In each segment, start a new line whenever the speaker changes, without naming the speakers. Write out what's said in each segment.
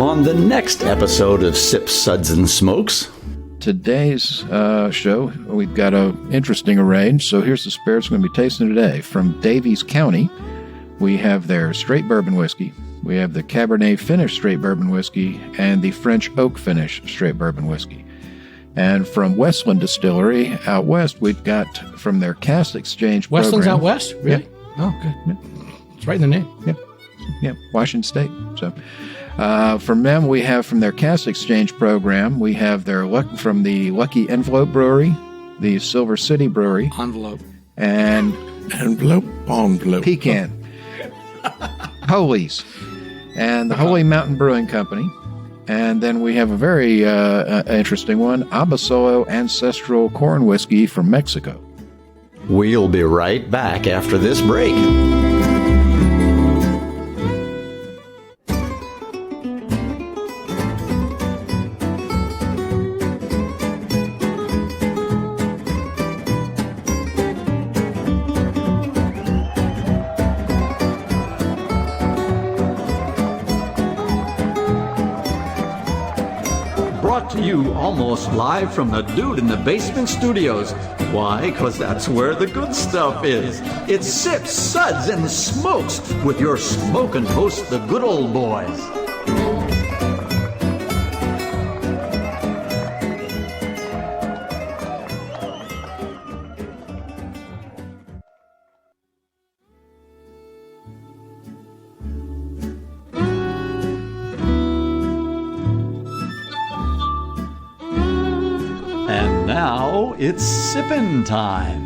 on the next episode of Sips, Suds, and Smokes.
Today's show, we've got an interesting array. So here's the spirits we're going to be tasting today. From Daviess County, we have their straight bourbon whiskey. We have the Cabernet finish straight bourbon whiskey and the French oak finish straight bourbon whiskey. And from Westland Distillery out west, we've got from their Cask exchange
Westland's
program.
out west? Really?
Yeah.
Oh, good.
Yeah.
It's right in the name.
Yeah, Washington State. So, from them, we have from their Cask exchange program, we have their from the Lucky Envelope Brewery, the Silver City Brewery,
Envelope.
and
Envelope.
Pecan, Holy's, and the Holy Mountain Brewing Company. And then we have a very interesting one, Abasolo Ancestral Corn Whiskey from Mexico.
We'll be right back after this break. Brought to you almost live from the Dude in the Basement Studios. Why? Because that's where the good stuff is. It's Sips, Suds, and Smokes with your smoking host, the good old boys. And now it's sippin' time.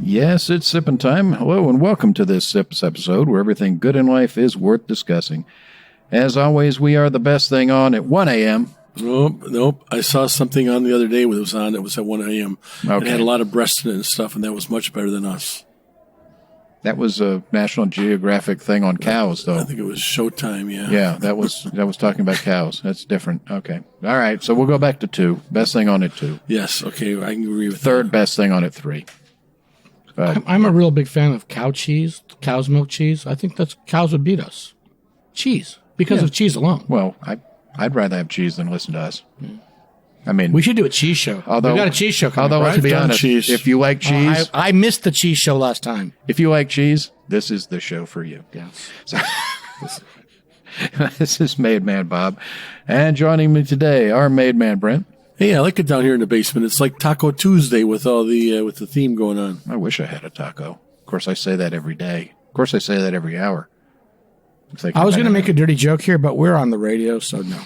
Yes, it's sipping time. Hello and welcome to this Sips episode where everything good in life is worth discussing. As always, we are the best thing on at 1 a.m.
Nope. I saw something on the other day when it was on. It was at 1 a.m.
Okay.
It had a lot of breast in it and stuff, and that was much better than us.
That was a National Geographic thing on cows, though.
I think it was Showtime, yeah.
Yeah, that was talking about cows. That's different. Okay. All right, so we'll go back to 2. Best thing on it 2.
Yes, okay, I can agree with
Third best thing on it 3.
I'm a real big fan of cow cheese, cow's milk cheese. I think that's cows would beat us. Cheese. Because of cheese alone.
Well, I'd rather have cheese than listen to us. I mean,
We should do a cheese show. We got a cheese show coming.
although
right?
to be
I've done
honest,
cheese.
if you like cheese,
I missed the cheese show last time.
if you like cheese, this is the show for you.
Yeah.
So, this is Made Man Bob, and joining me today, our Made Man Brent.
Hey, I like it down here in the basement. It's like Taco Tuesday with all the with the theme going on.
I wish I had a taco. Of course, I say that every day. Of course, I say that every hour.
I was going to make a dirty joke here, but we're on the radio, so no.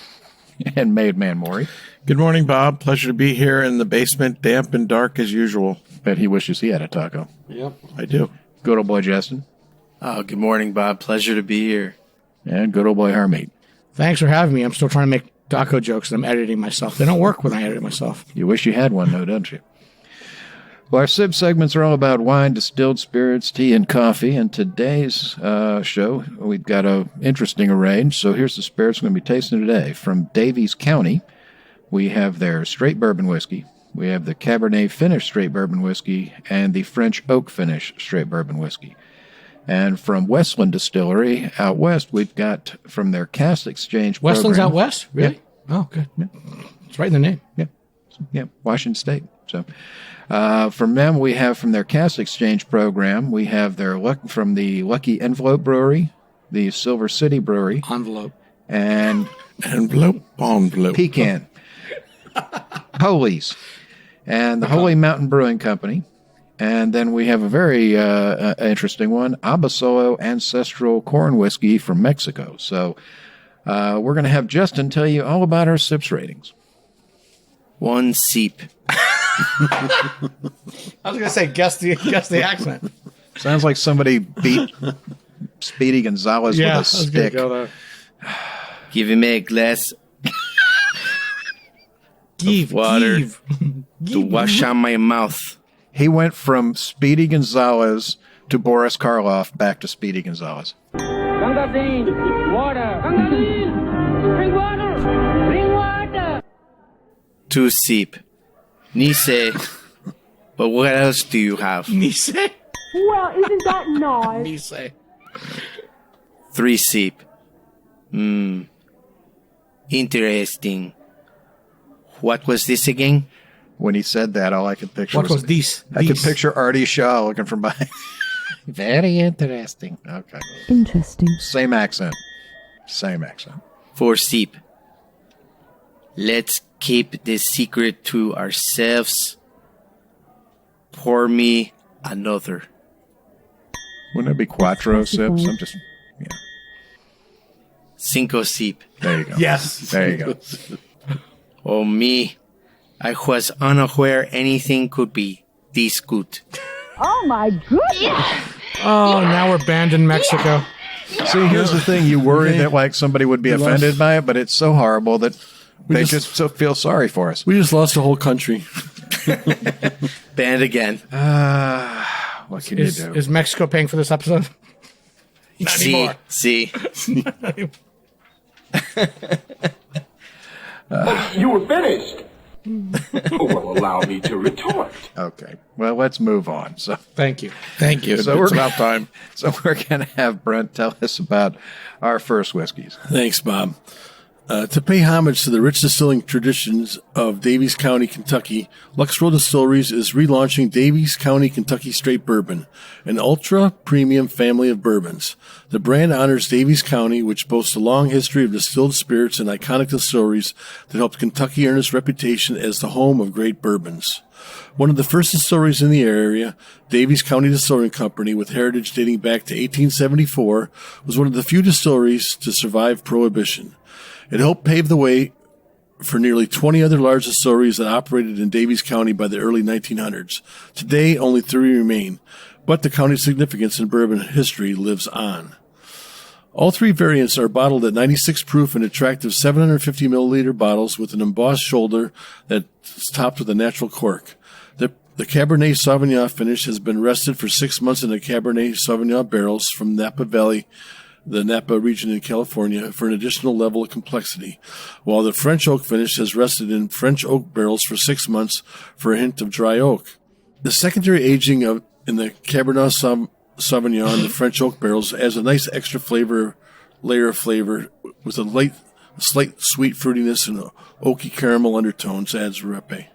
And Made Man Maury.
Good morning, Bob. Pleasure to be here in the basement, damp and dark as usual.
Bet he wishes he had a taco.
Yep.
I do.
Good old boy Justin.
Oh, good morning, Bob. Pleasure to be here.
And good old boy Harmeet.
Thanks for having me. I'm still trying to make taco jokes, and I'm editing myself. They don't work when I edit myself.
You wish you had one, though, don't you? Well, our sip segments are all about wine, distilled spirits, tea, and coffee. And today's show, we've got an interesting array. So here's the spirits we're going to be tasting today. From Daviess County, we have their straight bourbon whiskey. We have the Cabernet finish straight bourbon whiskey and the French oak finish straight bourbon whiskey. And from Westland Distillery out west, we've got from their Cask exchange
Westland's
program.
out west? Really? Oh, good.
Yeah.
It's right in the name.
Yeah, Washington State. So, from them, we have from their Cask exchange program, we have their from the Lucky Envelope Brewery, the Silver City Brewery,
Envelope.
and
Envelope.
Pecan, Holy's, and the Holy Mountain Brewing Company. And then we have a very interesting one, Abasolo Ancestral Corn Whiskey from Mexico. So, we're going to have Justin tell you all about our sips ratings.
1 seep.
I was going to say, guess the accent.
Sounds like somebody beat Speedy Gonzales with a stick.
Give me a glass
Give
water
give.
to wash out my mouth.
He went from Speedy Gonzales to Boris Karloff back to Speedy Gonzales.
Gangazine, water. Gangazine, bring water. Bring water.
2 seep. Nice. But what else do you have?
Nice.
Well, isn't that nice?
Nice.
3 sip. Interesting. What was this again?
When he said that, all I could picture
What was this?
I could picture Artie Shaw looking from behind. Very interesting. Okay.
Interesting.
Same accent. Same accent.
4 sip. Let's keep this secret to ourselves. Pour me another.
Wouldn't it be Quattro sips? I'm just,
5 sip.
there you go.
Yes.
There you go.
Oh me, I was unaware anything could be this good.
Oh my goodness!
Oh, now we're banned in Mexico.
See, here's the thing. You worry that like somebody would be offended by it, but it's so horrible that they just so feel sorry for us.
We just lost the whole country.
Banned again.
What can you do?
Is Mexico paying for this episode?
See.
You were finished. Well, allow me to retort.
Okay. Well, let's move on. So
Thank you.
Thank you.
So
It's
we're-
about time.
So we're going to have Brent tell us about our first whiskeys.
Thanks, Bob. To pay homage to the rich distilling traditions of Daviess County, Kentucky, Lux Row Distilleries is relaunching Daviess County Kentucky Straight Bourbon, an ultra-premium family of bourbons. The brand honors Daviess County, which boasts a long history of distilled spirits and iconic distilleries that helped Kentucky earn its reputation as the home of great bourbons. One of the first distilleries in the area, Daviess County Distilling Company, with heritage dating back to 1874, was one of the few distilleries to survive Prohibition. It helped pave the way for nearly 20 other large distilleries that operated in Daviess County by the early 1900s. Today, only 3 remain, but the county's significance in bourbon history lives on. All 3 variants are bottled at 96 proof and attractive 750 milliliter bottles with an embossed shoulder that's topped with a natural cork. The Cabernet Sauvignon finish has been rested for 6 months in the Cabernet Sauvignon barrels from Napa Valley, the Napa region in California, for an additional level of complexity, while the French oak finish has rested in French oak barrels for 6 months for a hint of dry oak. The secondary aging in the Cabernet Sauvignon, the French oak barrels, adds a nice extra layer of flavor with a slight sweet fruitiness and oaky caramel undertones adds repe.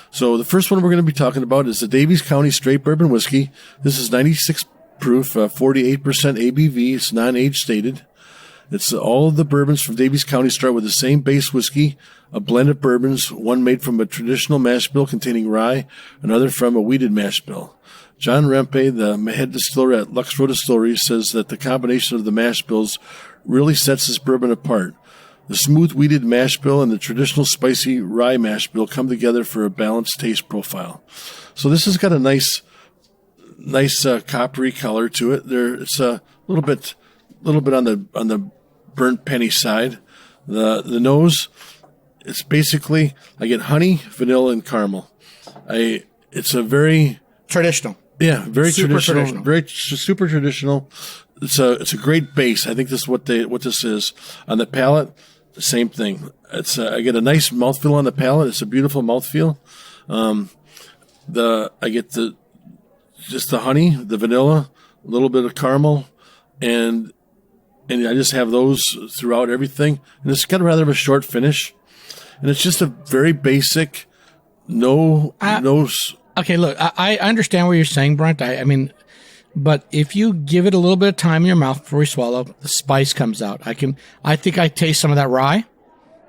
So the first one we're going to be talking about is the Daviess County Straight Bourbon Whiskey. This is 96 proof, 48% ABV. It's non-age stated. It's all of the bourbons from Daviess County start with the same base whiskey, a blend of bourbons, one made from a traditional mash bill containing rye, another from a wheated mash bill. John Rempe, the head distiller at Lux Row Distillery, says that the combination of the mash bills really sets this bourbon apart. The smooth wheated mash bill and the traditional spicy rye mash bill come together for a balanced taste profile. So this has got a nice coppery color to it. It's a little bit on the burnt penny side. The nose, it's basically, I get honey, vanilla, and caramel. It's a very
Traditional.
Yeah, very
Super
traditional, very super traditional. It's a great base. I think this is what this is. On the palate, the same thing. I get a nice mouthfeel on the palate. It's a beautiful mouthfeel. I get just the honey, the vanilla, a little bit of caramel, and I just have those throughout everything. And it's got rather of a short finish, and it's just a very basic,
Okay, look, I understand what you're saying, Brent. I mean, but if you give it a little bit of time in your mouth before you swallow, the spice comes out. I think I taste some of that rye.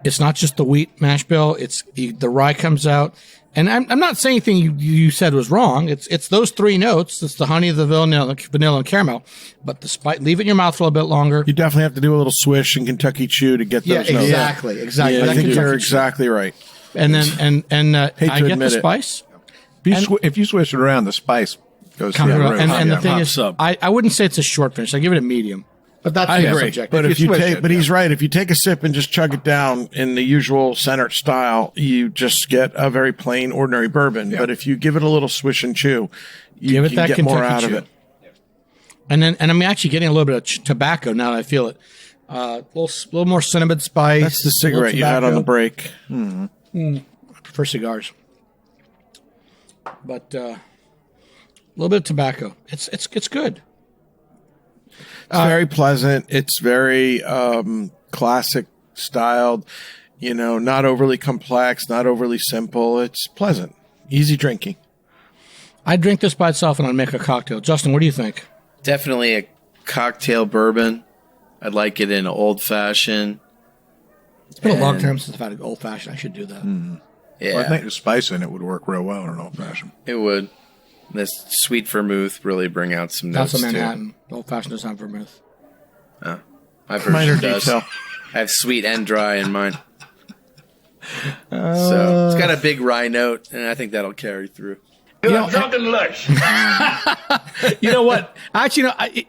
It's not just the wheat mash bill. The rye comes out. And I'm not saying anything you said was wrong. It's those 3 notes. It's the honey, the vanilla, and caramel. But the spice, leave it in your mouth for a little bit longer.
You definitely have to do a little swish and Kentucky Chew to get those notes.
Exactly.
Yeah, I think you're exactly right.
And then I get the spice.
If you swish it around, the spice goes through the roof.
And the thing is, I wouldn't say it's a short finish. I give it a medium. But that's subjective.
But he's right. If you take a sip and just chug it down in the usual center style, you just get a very plain, ordinary bourbon. Yeah. But if you give it a little swish and chew, you can get Kentucky more out of it.
And I'm actually getting a little bit of tobacco now that I feel it. A little more cinnamon spice.
That's the cigarette you had on the break.
I prefer cigars. But a little bit of tobacco. It's good.
It's very pleasant. It's very classic styled, not overly complex, not overly simple. It's pleasant, easy drinking.
I'd drink this by itself and I'd make a cocktail. Justin, what do you think?
Definitely a cocktail bourbon. I'd like it in old fashioned.
It's been a long time since I've had an old fashioned. I should do that.
Yeah,
Well, I think the spice in it would work real well in an old fashioned.
it would. This sweet vermouth really bring out some notes
That's a
too.
Manhattan. Old fashioned doesn't have vermouth.
My
Minor
version does.
detail.
I have sweet and dry in mine. So it's got a big rye note, and I think that'll carry through.
You're drunken lush.
You know what? Actually,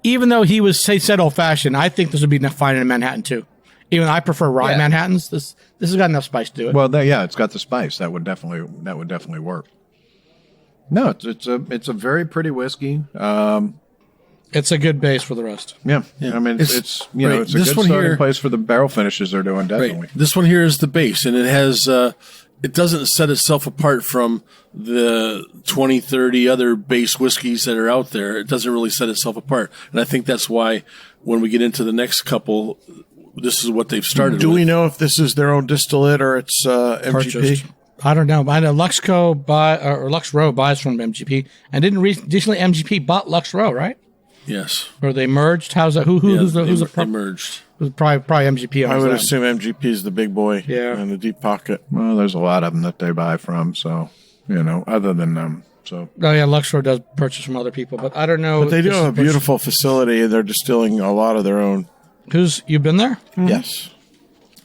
even though he said old fashioned, I think this would be fine in a Manhattan too. Even though I prefer rye Manhattans, this has got enough spice to it.
Well, it's got the spice. That would definitely work. No, it's a very pretty whiskey.
It's a good base for the rest.
Yeah. I mean, it's a
This
good
one
starting
here-
place for the barrel finishes they're doing, definitely.
Right. This one here is the base, and it has. It doesn't set itself apart from the 20, 30 other base whiskeys that are out there. It doesn't really set itself apart, and I think that's why when we get into the next couple, this is what they've started.
Do
with.
we know if this is their own distillate or it's MGP?
Purchased. I don't know. I know Lux Row buys from MGP, and didn't recently MGP bought Lux Row, right?
Yes.
Or they merged? How's that? Who's
they
the
merged?
probably MGP?
I
owns
would
them.
assume MGP is the big boy and the deep pocket.
Well, there's a lot of them that they buy from, so, other than them. So
Oh yeah, Lux Row does purchase from other people, but I don't know.
But they
if
do
this
have a
is purchased-
beautiful facility, and they're distilling a lot of their own.
You been there?
Yes.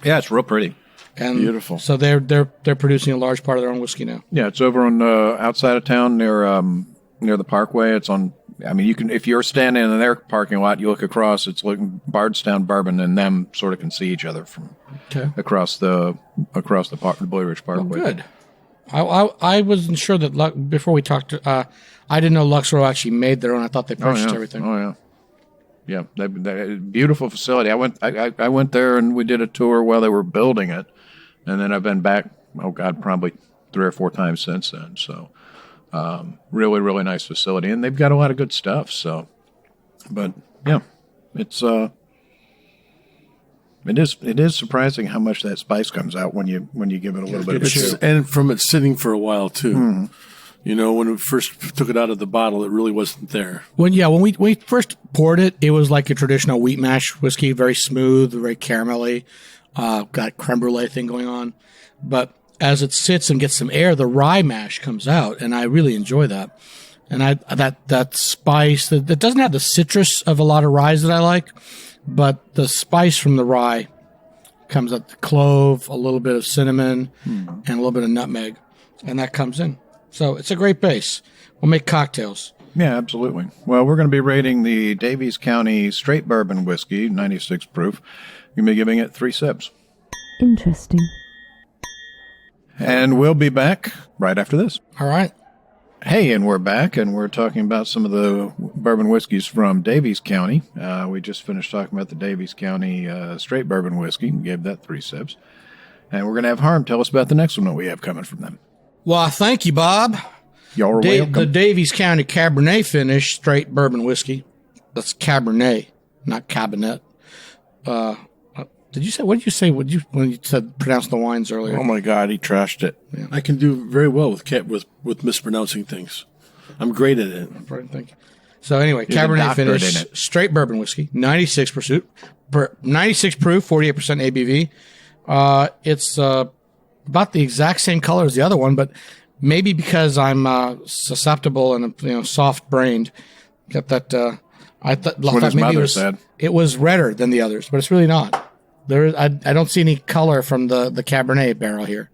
yeah, it's real pretty.
And
Beautiful.
So they're producing a large part of their own whiskey now.
Yeah, it's over on outside of town near the Parkway. It's on. I mean, you can if you're standing in their parking lot, you look across. It's looking Bardstown Bourbon, and them sort of can see each other from across the Blue Ridge Parkway.
Good. I wasn't sure that before we talked. I didn't know Lux Row actually made their own. I thought they purchased everything.
Oh yeah, they beautiful facility. I went there and we did a tour while they were building it, and then I've been back. Oh God, probably 3 or 4 times since then. So. Really, really nice facility, and they've got a lot of good stuff. So, but yeah, it is surprising how much that spice comes out when you give it a little bit of a chew.
And from it sitting for a while too. When we first took it out of the bottle, it really wasn't there.
When we first poured it, it was like a traditional wheat mash whiskey, very smooth, very caramelly, got creme brulee thing going on, but as it sits and gets some air, the rye mash comes out, and I really enjoy that. And that spice that doesn't have the citrus of a lot of ryes that I like, but the spice from the rye comes up. The clove, a little bit of cinnamon, and a little bit of nutmeg, and that comes in. So it's a great base. We'll make cocktails.
Yeah, absolutely. Well, we're going to be rating the Daviess County Straight Bourbon Whiskey, 96 proof. You're going to be giving it 3 sips.
Interesting.
And we'll be back right after this.
All right.
Hey, and we're back, and we're talking about some of the bourbon whiskeys from Daviess County. We just finished talking about the Daviess County Straight Bourbon Whiskey. We gave that 3 sips. And we're going to have Harm tell us about the next one that we have coming from them.
Well, thank you, Bob.
Y'all are welcome.
The Daviess County Cabernet Finish Straight Bourbon Whiskey. That's Cabernet, not Cabernet. What did you say when you said pronounce the wines earlier?
Oh my God, he trashed it.
Yeah. I can do very well with mispronouncing things. I'm great at it.
Thank you. So anyway,
You're
Cabernet
the doctorate
Finish
in it.
Straight Bourbon Whiskey, 96 proof, 48% ABV. It's about the exact same color as the other one, but maybe because I'm susceptible and soft brained, got that. I thought
what his
maybe
mother said.
It was redder than the others, but it's really not. I don't see any color from the Cabernet barrel here,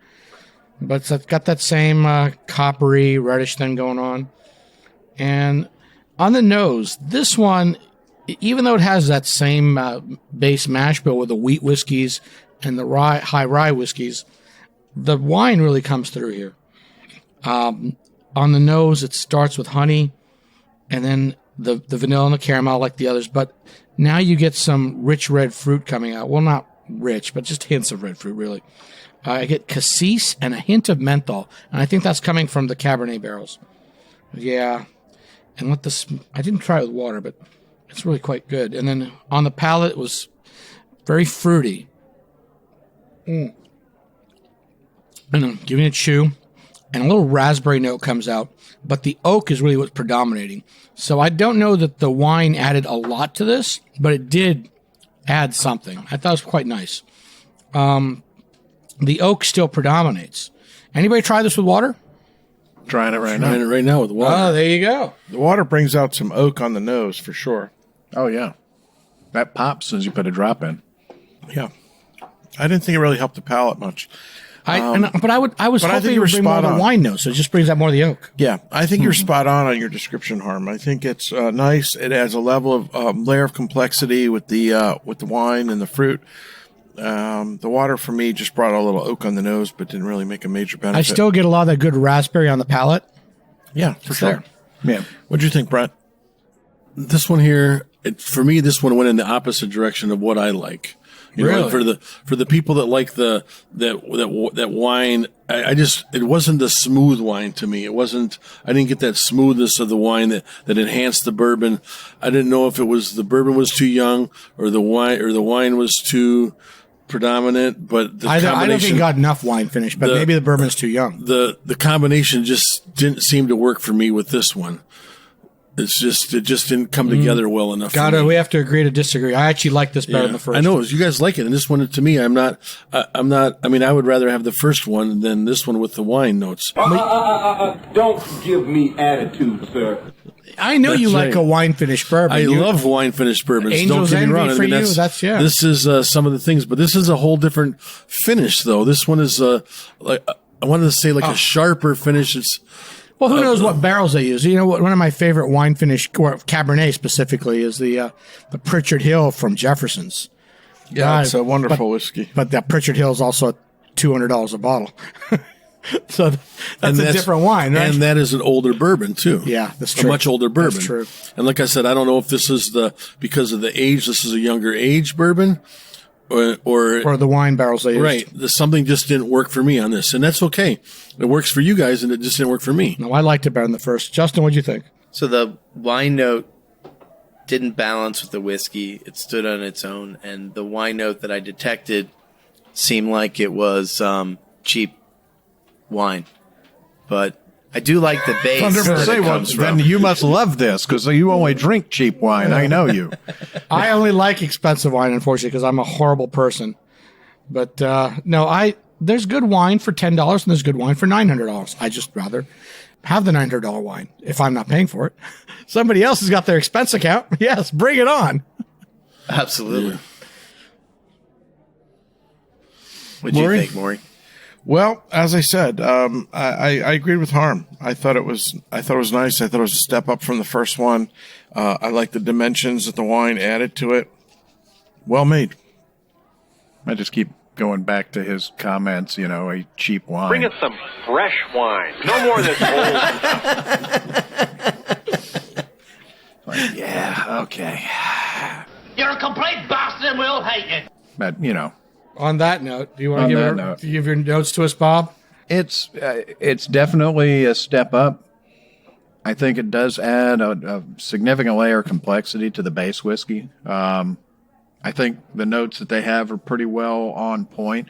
but it's got that same coppery reddish thing going on. And on the nose, this one, even though it has that same base mash bill with the wheat whiskeys and the high rye whiskeys, the wine really comes through here. On the nose, it starts with honey, and then the vanilla and the caramel like the others, but now you get some rich red fruit coming out. Well, not rich, but just hints of red fruit, really. I get cassis and a hint of menthol, and I think that's coming from the Cabernet barrels. Yeah. And I didn't try it with water, but It's really quite good. And then on the palate, it was very fruity. And I'm giving it a chew, and a little raspberry note comes out, but the oak is really what's predominating. So I don't know that the wine added a lot to this, but it did add something. I thought it was quite nice. The oak still predominates. Anybody try this with water?
Trying it right now.
Trying it right now with water.
Oh, there you go.
The water brings out some oak on the nose for sure.
Oh, yeah. That pops as soon as you put a drop in.
Yeah. I didn't think it really helped the palate much.
I was hoping
you were
it would bring more of
spot
the
on.
wine note, so it just brings out more of the oak.
Yeah, I think you're spot on your description, Harm. I think it's nice. It adds a level of layer of complexity with the wine and the fruit. The water for me just brought a little oak on the nose, but didn't really make a major benefit.
I still get a lot of that good raspberry on the palate.
Yeah, for sure.
Yeah.
What'd you think, Brent?
This one here, for me, this one went in the opposite direction of what I like. You know, for the people that like that wine, it wasn't the smooth wine to me. I didn't get that smoothness of the wine that enhanced the bourbon. I didn't know if it was the bourbon was too young or the wine was too predominant, but the combination.
I don't think it got enough wine finish, but maybe the bourbon's too young.
The combination just didn't seem to work for me with this one. It just didn't come together well enough.
We have to agree to disagree. I actually like this better than the first.
I know you guys like it, and this one to me, I'm not. I mean, I would rather have the first one than this one with the wine notes.
Don't give me attitude, sir.
I know you like a wine finished bourbon.
I love wine finished bourbons.
Angel's
Don't get me wrong.
Envy for you.
This is some of the things, but this is a whole different finish, though. This one is like I wanted to say a sharper finish. It's.
Well, who knows what barrels they use? You know, one of my favorite wine finish, or Cabernet specifically, is the Pritchard Hill from Jefferson's.
Yeah, it's a wonderful whiskey.
But that Pritchard Hill is also $200 a bottle. So that's a different wine, right?
And that is an older bourbon, too.
Yeah, that's true.
A much older bourbon.
That's true.
And like I said, I don't know if this is because of the age, this is a younger age bourbon. Or
the wine barrels they used.
Right. Something just didn't work for me on this. And that's okay. It works for you guys, and it just didn't work for me.
No, I liked it better than the first. Justin, what'd you think?
So the wine note didn't balance with the whiskey. It stood on its own. And the wine note that I detected seemed like it was cheap wine. But I do like the base.
Then you must love this because you only drink cheap wine. I know you.
I only like expensive wine, unfortunately, because I'm a horrible person. But there's good wine for $10 and there's good wine for $900. I just rather have the $900 wine if I'm not paying for it. Somebody else has got their expense account. Yes, bring it on.
Absolutely. What do you think, Maury?
Well, as I said, I agreed with Harm. I thought it was nice. I thought it was a step up from the first one. I like the dimensions that the wine added to it. Well made.
I just keep going back to his comments. A cheap wine.
Bring us some fresh wine. No more of this old.
Yeah. Okay.
You're a complete bastard and we'll hate you.
But
On that note, do you want to give your notes to us, Bob?
It's definitely a step up. I think it does add a significant layer of complexity to the base whiskey. I think the notes that they have are pretty well on point.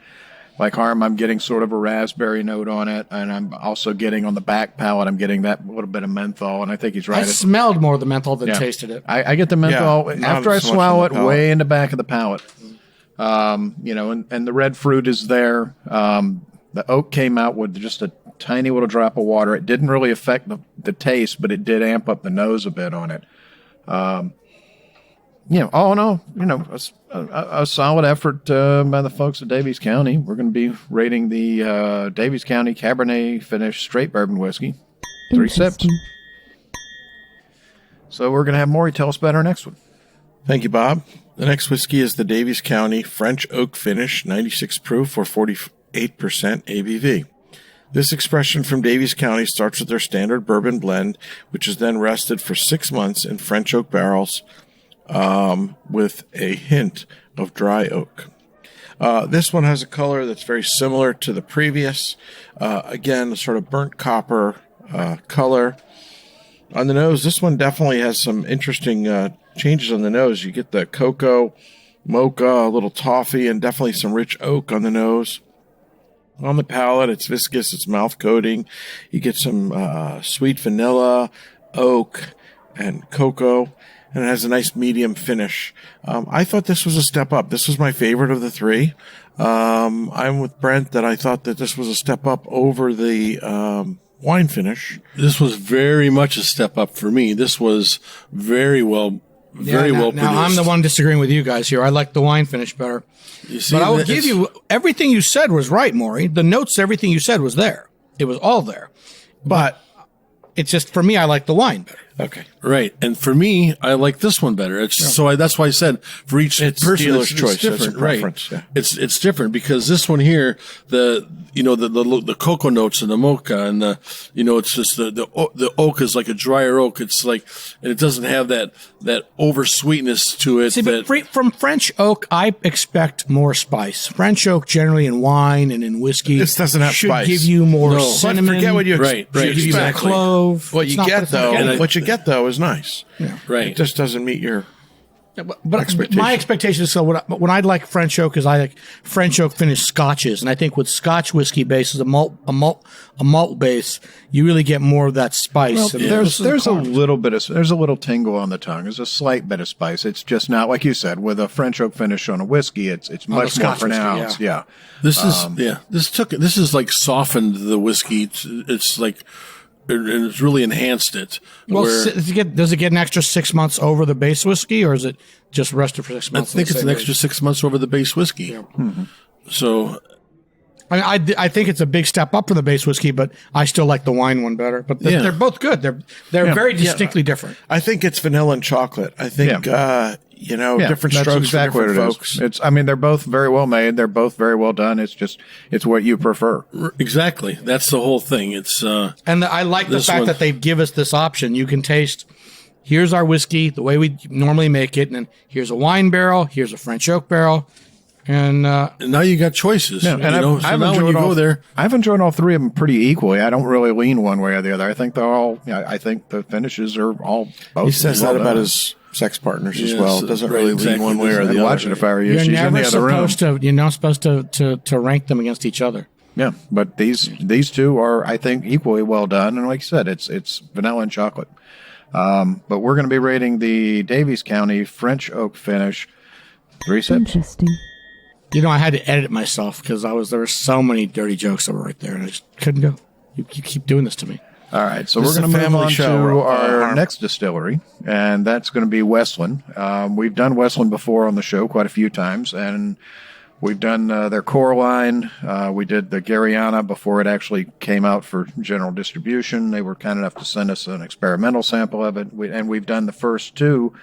Like Harm, I'm getting sort of a raspberry note on it, and I'm also getting on the back palate, I'm getting that little bit of menthol, and I think he's right.
I smelled more of the menthol than tasted it.
I get the menthol after I swallow it way in the back of the palate. And the red fruit is there. The oak came out with just a tiny little drop of water. It didn't really affect the taste, but it did amp up the nose a bit on it. All in all, a solid effort by the folks at Daviess County. We're going to be rating the Daviess County Cabernet finished straight bourbon whiskey. 3 sips. So we're going to have Maury tell us about our next one.
Thank you, Bob. The next whiskey is the Daviess County French Oak Finish, 96 proof for 48% ABV. This expression from Daviess County starts with their standard bourbon blend, which is then rested for 6 months in French oak barrels with a hint of dry oak. This one has a color that's very similar to the previous. Again, a sort of burnt copper color. On the nose, this one definitely has some interesting changes on the nose. You get the cocoa, mocha, a little toffee, and definitely some rich oak on the nose. On the palate, it's viscous, it's mouth coating. You get some sweet vanilla, oak, and cocoa, and it has a nice medium finish. I thought this was a step up. This was my favorite of the three. I'm with Brent that I thought that this was a step up over the wine finish.
This was very much a step up for me. This was very well produced.
Now I'm the one disagreeing with you guys here. I like the wine finish better. But I will give you everything you said was right, Maury. The notes, everything you said was there. It was all there. But it's just, for me, I like the wine better.
Okay.
Right. And for me, I like this one better. That's why I said for each person,
dealer's choice.
it's different.
That's a preference,
right.
yeah.
It's different because this one here, the cocoa notes and the mocha and it's just the oak is like a drier oak. It's like, and it doesn't have that over sweetness to it.
See, but from French oak, I expect more spice. French oak generally in wine and in whiskey.
This doesn't have
should
spice.
give you more cinnamon.
Forget what you
right.
Should give you more clove.
What you get though is nice.
Yeah.
Right.
It just doesn't meet your
But my expectation is, so when I like French oak is I like French oak finished scotches, and I think with Scotch whiskey base as a malt base, you really get more of that spice.
Well, there's a little bit of there's a little tingle on the tongue. There's a slight bit of spice. It's just not like you said with a French oak finish on a whiskey. It's much more pronounced.
Whiskey, yeah.
This
is like softened the whiskey. It's like. And it's really enhanced it.
Well, does it get an extra 6 months over the base whiskey, or is it just rested for 6 months?
I think it's an extra 6 months over the base whiskey. Yeah. Mm-hmm. So,
I think it's a big step up for the base whiskey, but I still like the wine one better. But they're both good. They're very distinctly different.
I think it's vanilla and chocolate. I think different strokes for different folks.
They're both very well made. They're both very well done. It's what you prefer.
Exactly. That's the whole thing.
I like the fact that they give us this option. You can taste. Here's our whiskey, the way we normally make it, and then here's a wine barrel. Here's a French oak barrel. And
now you got choices.
Yeah, and I've enjoyed all three of them pretty equally. I don't really lean one way or the other. I think they're all. I think the finishes are all. Both
he says that about his sex partners as well. It doesn't really lean one way or the other.
Watch it if I were you.
You're
She's
never
in the other room.
You're not supposed to rank them against each other.
Yeah, but these two are, I think, equally well done. And like you said, it's vanilla and chocolate. But we're going to be rating the Daviess County French oak finish. 3 sips.
Interesting.
I had to edit myself because there were so many dirty jokes that were right there, and I just couldn't go. You keep doing this to me.
All right, so we're going to move on to our next distillery, and that's going to be Westland. We've done Westland before on the show quite a few times, and we've done their core line. We did the Garyana before it actually came out for general distribution. They were kind enough to send us an experimental sample of it, and we've done the first two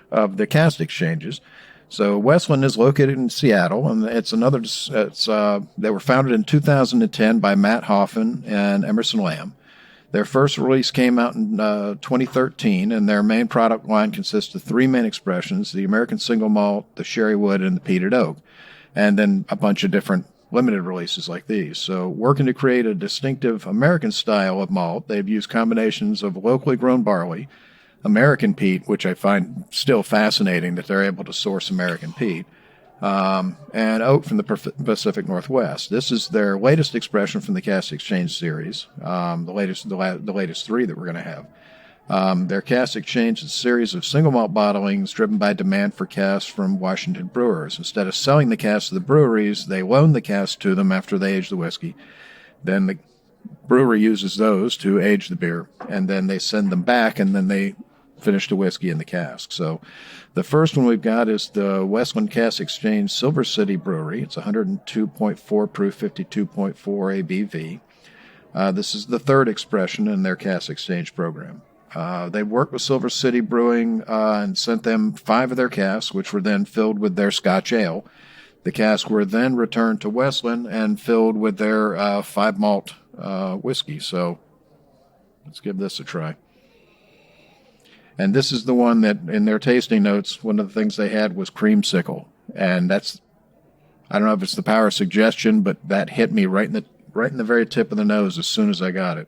of the cask exchanges. So Westland is located in Seattle, and they were founded in 2010 by Matt Hoffman and Emerson Lamb. Their first release came out in 2013, and their main product line consists of 3 main expressions: the American Single Malt, the Sherry Wood, and the Peated Oak, and then a bunch of different limited releases like these. So working to create a distinctive American style of malt, they've used combinations of locally grown barley, American peat, which I find still fascinating that they're able to source American peat, and oak from the Pacific Northwest. This is their latest expression from the Cask Exchange series, the latest 3 that we're going to have. Their Cask Exchange is a series of single malt bottlings driven by demand for casks from Washington brewers. Instead of selling the casks to the breweries, they loan the casks to them after they age the whiskey. Then the brewery uses those to age the beer, and then they send them back, and then they finish the whiskey in the cask. So the first one we've got is the Westland Cask Exchange Silver City Brewery. It's 102.4 proof, 52.4 ABV. This is the third expression in their Cask Exchange program. They worked with Silver City Brewing and sent them 5 of their casks, which were then filled with their Scotch ale. The casks were then returned to Westland and filled with their 5 malt whiskey. So let's give this a try. And this is the one that, in their tasting notes, one of the things they had was creamsicle. And that's, I don't know if it's the power of suggestion, but that hit me right in the very tip of the nose as soon as I got it.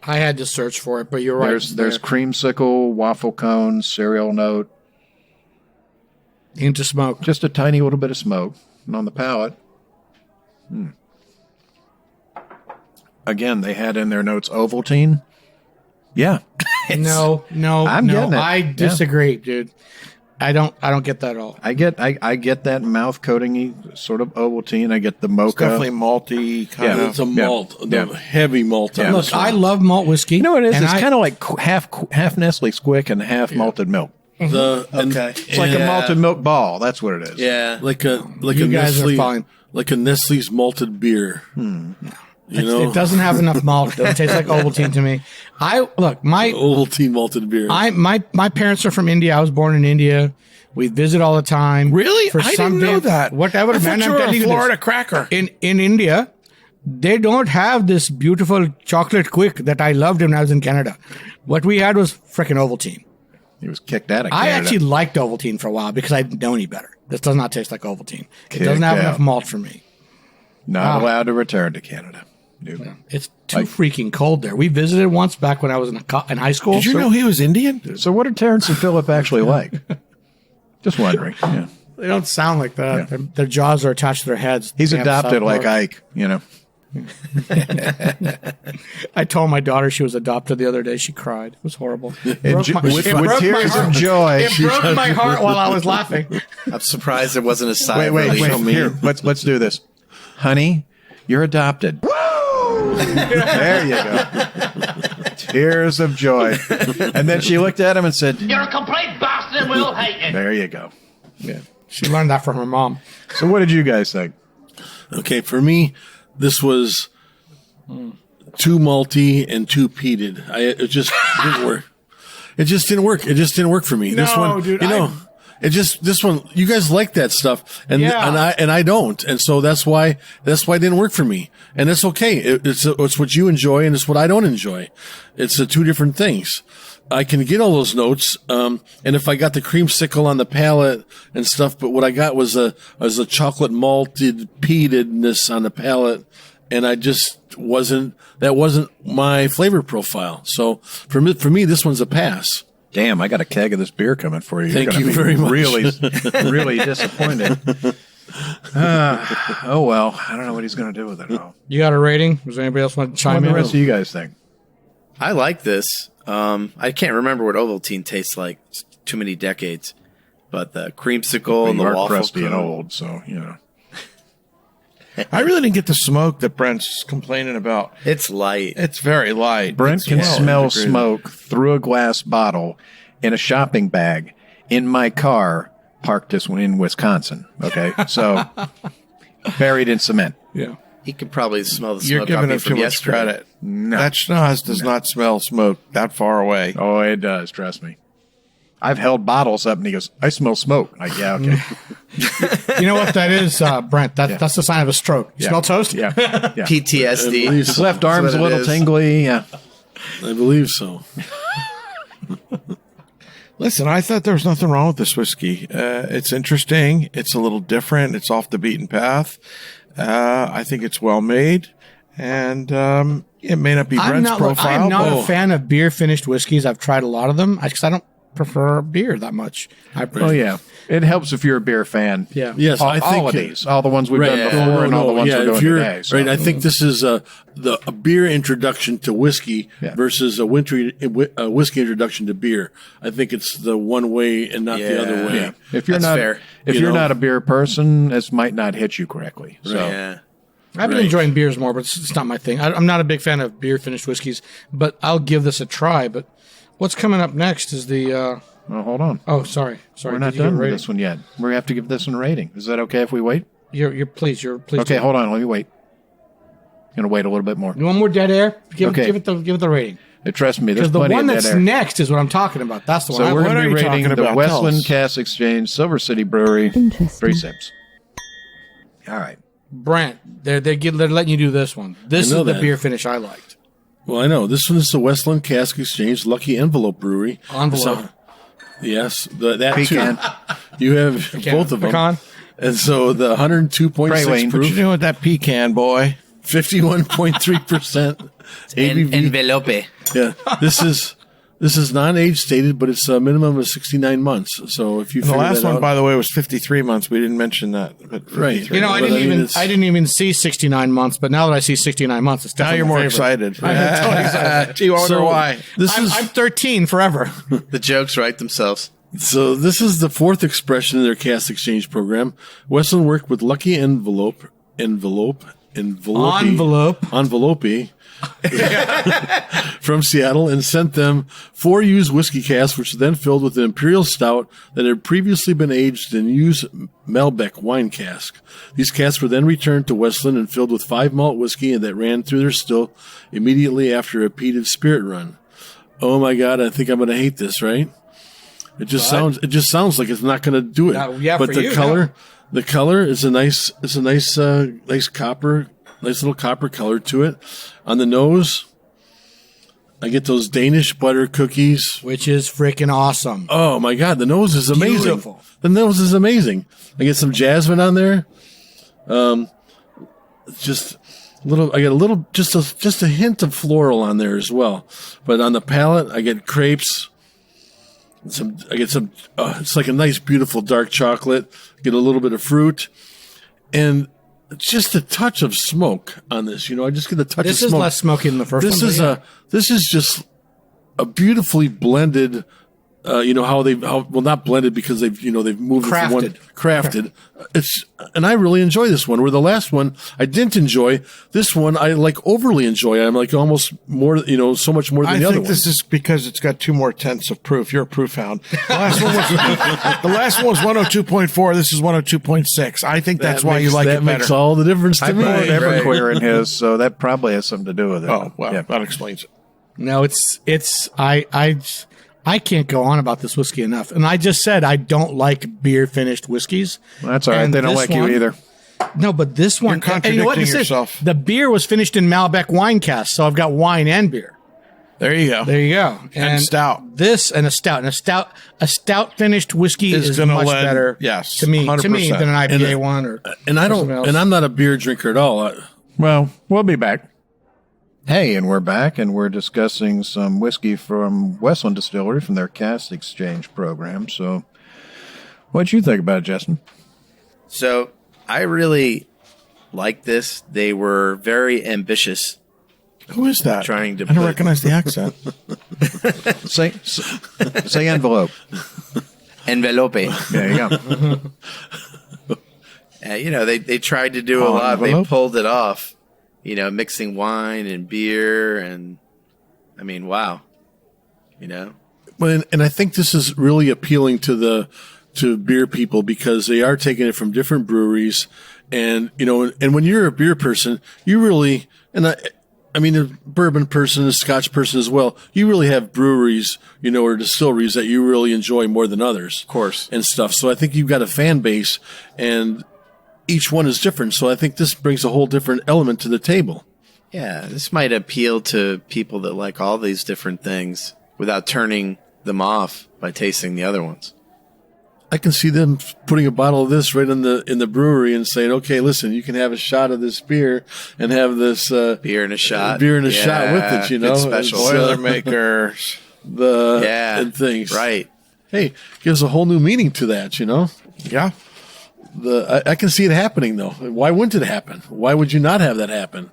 I had to search for it, but you're right.
There's creamsicle, waffle cone, cereal note.
Into smoke.
Just a tiny little bit of smoke. And on the palate, again, they had in their notes Ovaltine. Yeah.
No,
I'm getting it.
I disagree, dude. I don't get that at all.
I get that mouth coating-y sort of Ovaltine. I get the mocha.
It's definitely malty kind of.
It's a malt, heavy malt.
Yeah.
Look, I love malt whiskey.
You know what it is? It's kind of like half Nestle Squick and half malted milk. It's like a malted milk ball. That's what it is.
Yeah.
Like a
You guys
Nestle,
are fine.
like a Nestle's malted beer. You know,
It doesn't have enough malt. It tastes like Ovaltine to me.
Ovaltine malted beer.
My parents are from India. I was born in India. We visit all the time.
Really? I didn't know that.
Whatever,
I thought
man.
you
I'm
were
telling
a
you
Florida
this.
cracker.
In India, they don't have this beautiful chocolate quick that I loved when I was in Canada. What we had was frickin' Ovaltine.
He was kicked out of Canada.
I actually liked Ovaltine for a while because I didn't know any better. This does not taste like Ovaltine. It
Kicked
doesn't have
out.
enough malt for me.
Not allowed to return to Canada. Nope.
It's too freaking cold there. We visited once back when I was in high school.
Did you know he was Indian?
So what are Terrence and Philip actually like? Just wondering. Yeah.
They don't sound like that. Their jaws are attached to their heads.
He's
Damn
adopted
South
like
Park.
Ike, you know.
I told my daughter she was adopted the other day. She cried. It was horrible.
With tears of joy.
It broke my heart while I was laughing.
I'm surprised it wasn't a sigh of
Wait.
relief.
Here, let's do this. Honey, you're adopted. There you go. Tears of joy. And then she looked at him and said,
You're a complete bastard and we'll hate you.
there you go.
Yeah, she learned that from her mom.
So what did you guys think?
Okay, for me, this was too malty and too peated. It just didn't work. It just didn't work. It just didn't work for me. This one,
dude,
this one. You guys like that stuff, and
Yeah.
I don't, and so that's why it didn't work for me, and it's okay. It's what you enjoy, and it's what I don't enjoy. It's two different things. I can get all those notes, and if I got the creamsicle on the palate and stuff, but what I got was a chocolate malted peatedness on the palate, and I just wasn't my flavor profile. So for me, this one's a pass.
Damn, I got a keg of this beer coming for you.
Thank
You're
you
gonna be
very much.
Really, really disappointed. Oh, well, I don't know what he's going to do with it all.
You got a rating? Does anybody else want to
What
chime
do
in?
the rest of you guys think?
I like this. I can't remember what Ovaltine tastes like. It's too many decades. But the creamsicle and the
You are
waffle
crusty and
cone.
old, so, you know.
I really didn't get the smoke that Brent's complaining about.
It's light.
It's very light.
Brent
It's
can
well
smell
integrated.
smoke through a glass bottle in a shopping bag in my car parked this one in Wisconsin. Okay, so buried in cement.
Yeah.
He could probably smell the
You're
smoke
giving
off me
him too
from
much
yesterday.
credit. That schnoz does not smell smoke that far away.
Oh, it does. Trust me. I've held bottles up, and he goes, "I smell smoke." Like, yeah, okay.
You know what that is, Brent? That's the sign of a stroke. You smell toast?
Yeah, yeah.
PTSD.
His left arm's
That's
a
what it
little
is.
tingly. Yeah.
I believe so.
Listen, I thought there was nothing wrong with this whiskey. It's interesting. It's a little different. It's off the beaten path. I think it's well made, and it may not be Brent's profile.
I'm not
but
a fan of beer finished whiskeys. I've tried a lot of them because I don't prefer beer that much.
Oh yeah, it helps if you're a beer fan.
Yeah.
Yes,
all,
I think
all of these, all the ones we've done before,
No,
and all the ones
yeah,
we're doing
if you're,
today. So.
Right, I think this is a beer introduction to whiskey versus a whiskey introduction to beer. I think it's the one way and not the other way.
Yeah. If you're
That's
not,
fair.
if
You
you're
know?
not a beer person, this might not hit you correctly. So.
Yeah.
I've been enjoying beers more, but it's not my thing. I'm not a big fan of beer finished whiskeys, but I'll give this a try. But what's coming up next is the.
Well, hold on.
Oh, sorry.
We're not
Did you give a
done with
rating?
this one yet. We have to give this one a rating. Is that okay if we wait?
You're please.
Okay, hold on. Let me wait. Gonna wait a little bit more.
You want more dead air? Give it the rating.
Trust me, there's
Because the
plenty
one
of
that's
dead air.
next is what I'm talking about. That's the one.
So we're
what
going
are
to be
you
rating
talking
the
about? Tell
Westland
us.
Cask Exchange Silver City Brewery.
Interesting.
3 sips. All right.
Brent, they're letting you do this one. This
I
is
know
the
that.
beer finish I liked.
Well, I know this one is the Westland Cask Exchange Lucky Envelope Brewery.
Envelope.
So, yes, that
Pecan.
too. You have both of them.
Pecan.
And so the 102.6
Praline.
what you
proof,
doing with that pecan, boy?
51.3% ABV.
Envelope.
Yeah, this This is non-age stated, but it's a minimum of 69 months. So if you
the last one, by the way, was 53 months. We didn't mention that.
Right.
You know, I didn't even see 69 months, but now that I see 69 months, it's definitely
now you're more
favorite.
excited. I'm totally excited. Gee, I wonder why.
I'm 13 forever.
The jokes write themselves.
So this is the fourth expression in their cask exchange program. Westland worked with Lucky Envelope from Seattle and sent them 4 used whiskey casks, which were then filled with an imperial stout that had previously been aged in used Malbec wine cask. These casks were then returned to Westland and filled with 5 malt whiskey and that ran through their still immediately after a repeated spirit run. Oh my God, I think I'm going to hate this, right? It just sounds like it's not going to do it. But the color is a nice copper, nice little copper color to it. On the nose, I get those Danish butter cookies,
which is freaking awesome.
Oh my God, the nose is amazing.
Beautiful.
The nose is amazing. I get some jasmine on there. Just a hint of floral on there as well. But on the palate, I get crepes. It's like a nice, beautiful dark chocolate. Get a little bit of fruit, and just a touch of smoke on this. I just get a touch of smoke.
This is less smoky than the first one.
This is just a beautifully blended. Not blended because they've moved
crafted.
it from one crafted. And I really enjoy this one. Where the last one I didn't enjoy, this one I overly enjoy. I'm almost more, so much more than the other one. I think
this is because it's got 2 more tenths of proof. You're a proof hound. The last one was 102.4. This is 102.6. I think that's why you like it better.
That makes all the difference to me.
I put Everclear in his, so that probably has something to do with it.
Oh, well, that explains it.
No, I can't go on about this whiskey enough. And I just said I don't like beer-finished whiskeys.
Well, that's all right. They don't like you either.
No, but this one...
You're contradicting yourself.
The beer was finished in Malbec wine cask, so I've got wine and beer.
There you go.
And
stout.
This and a stout. And a stout finished whiskey is much better to me
100%.
Than an IPA one.
And I'm not a beer drinker at all.
Well, we'll be back. Hey, and we're back, and we're discussing some whiskey from Westland Distillery from their cask exchange program. So, what'd you think about it, Justin?
So, I really like this. They were very ambitious.
Who is that?
I
don't recognize the accent.
say envelope.
Envelope.
There you go.
They tried to do a lot. They pulled it off. Mixing wine and beer, and wow.
Well, and I think this is really appealing to beer people because they are taking it from different breweries, and and when you're a beer person, you really, and I mean a bourbon person, a Scotch person as well, you really have breweries, or distilleries that you really enjoy more than others,
of course,
and stuff. So I think you've got a fan base, and each one is different, so I think this brings a whole different element to the table.
Yeah, this might appeal to people that like all these different things without turning them off by tasting the other ones.
I can see them putting a bottle of this right in the brewery and saying, "Okay, listen, you can have a shot of this beer and have this
beer and a shot,
shot with it."
It's special
Boilermakers,
and things.
Right?
Hey, gives a whole new meaning to that.
Yeah.
I can see it happening, though. Why wouldn't it happen? Why would you not have that happen?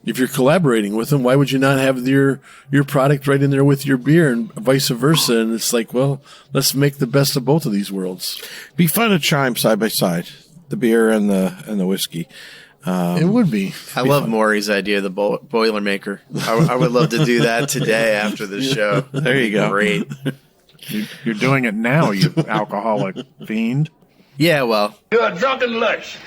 If you're collaborating with them, why would you not have your product right in there with your beer and vice versa? And it's like, well, let's make the best of both of these worlds.
Be fun to chime side by side, the beer and the whiskey.
It would be.
I love Maury's idea of the Boilermaker. I would love to do that today after the show.
There you go.
Great.
You're doing it now, you alcoholic fiend.
Yeah, well.
You're a drunken lurch.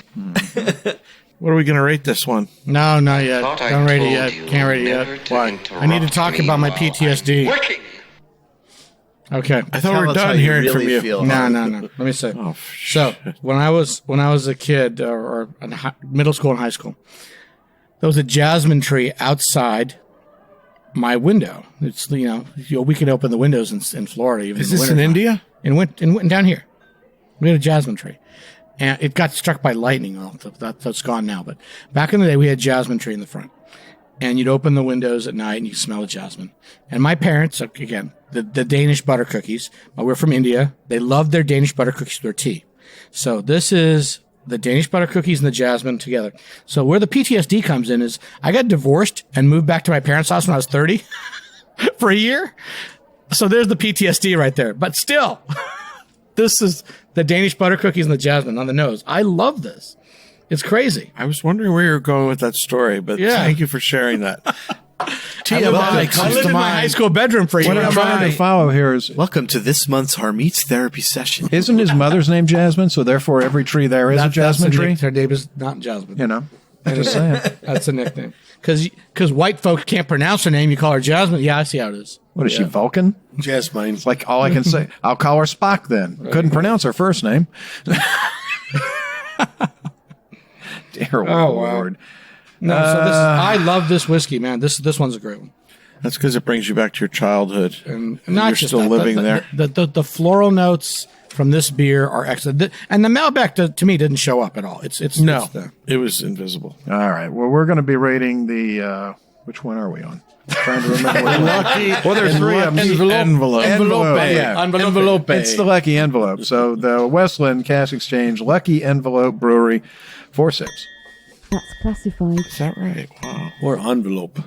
What are we going to rate this one?
No, not yet. Don't rate it yet. Can't rate it yet.
Why?
I need to talk about my PTSD.
Working.
Okay.
I thought we were done hearing from you.
No. Let me say.
Oh,
so when I was a kid or in middle school and high school, there was a jasmine tree outside my window. It's we can open the windows in Florida. Even
is this in India?
And down here. We had a jasmine tree, and it got struck by lightning. Well, that's gone now. But back in the day, we had a jasmine tree in the front, and you'd open the windows at night and you smell the jasmine. And my parents, again, the Danish butter cookies, we're from India. They love their Danish butter cookies with their tea. So this is the Danish butter cookies and the jasmine together. So where the PTSD comes in is I got divorced and moved back to my parents' house when I was 30 for a year. So there's the PTSD right there. But still, this is the Danish butter cookies and the jasmine on the nose. I love this. It's crazy.
I was wondering where you were going with that story, but thank you for sharing that.
I lived in my high school bedroom for a year.
What I'm trying to follow here is,
Welcome to this month's Harmeet's therapy session.
isn't his mother's name Jasmine? So therefore, every tree there is a jasmine tree.
Her name is not Jasmine.
You know, I'm just saying.
That's a nickname. Because white folks can't pronounce her name. You call her Jasmine. Yeah, I see how it is.
What is she, Vulcan?
Jasmine.
It's like all I can say. I'll call her Spock then.
Right.
Couldn't pronounce her first name. Dear Lord.
No, so I love this whiskey, man. This one's a great one.
That's because it brings you back to your childhood.
And
you're still living there.
The floral notes from this beer are excellent. And the Malbec, to me, didn't show up at all.
It was invisible.
All right. Well, we're going to be rating the, which one are we on? I'm trying to remember. Well, there's three of them.
Envelope.
Yeah.
Envelope.
It's the Lucky Envelope. So the Westland Cask Exchange Lucky Envelope Brewery, 4 sips.
That's classified.
Is that right? Wow.
Or envelope.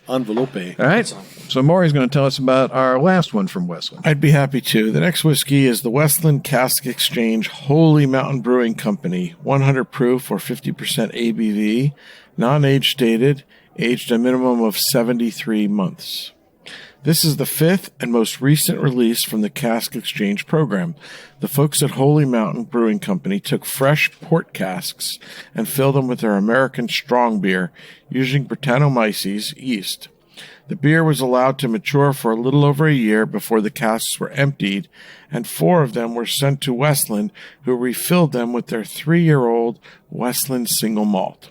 Envelope.
All right. So Maury's going to tell us about our last one from Westland.
I'd be happy to. The next whiskey is the Westland Cask Exchange Holy Mountain Brewing Company, 100 proof or 50% ABV, non-age stated, aged a minimum of 73 months. This is the 5th and most recent release from the Cask Exchange program. The folks at Holy Mountain Brewing Company took fresh port casks and filled them with their American strong beer using Brettanomyces yeast. The beer was allowed to mature for a little over a year before the casks were emptied, and 4 of them were sent to Westland, who refilled them with their 3-year-old Westland single malt.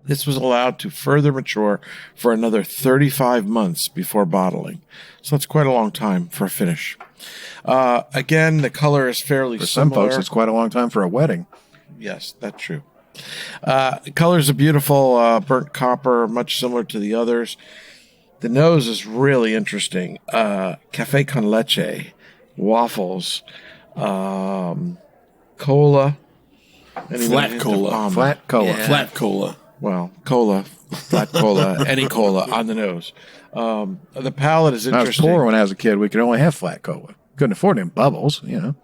This was allowed to further mature for another 35 months before bottling. So that's quite a long time for a finish. Again, the color is fairly
For
similar.
some folks, it's quite a long time for a wedding.
Yes, that's true. The color is a beautiful burnt copper, much similar to the others. The nose is really interesting. Café con leche, waffles, cola.
Flat cola.
Flat cola.
Yeah.
Flat cola.
Well, cola, flat cola, any cola on the nose. The palate is
I was
interesting.
poor when I was a kid. We could only have flat cola. Couldn't afford them bubbles, you know.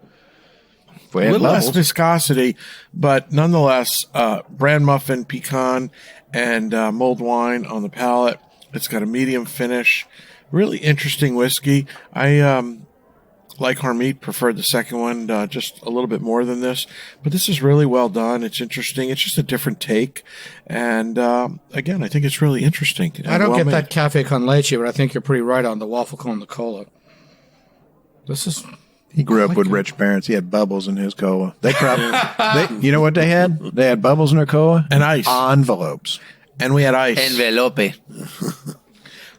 If we
A
had
little less
bubbles.
viscosity, but nonetheless, bran muffin, pecan, and mulled wine on the palate. It's got a medium finish. Really interesting whiskey. I like Harmeet, preferred the second one just a little bit more than this. But this is really well done. It's interesting. It's just a different take. And again, I think it's really interesting.
I don't
well
get
made.
that cafe con leche, but I think you're pretty right on the waffle cone and the cola. This is...
He grew up with rich parents. He had bubbles in his cola. They probably, you know what they had? They had bubbles in their cola
And ice.
envelopes.
And we had ice.
Envelope.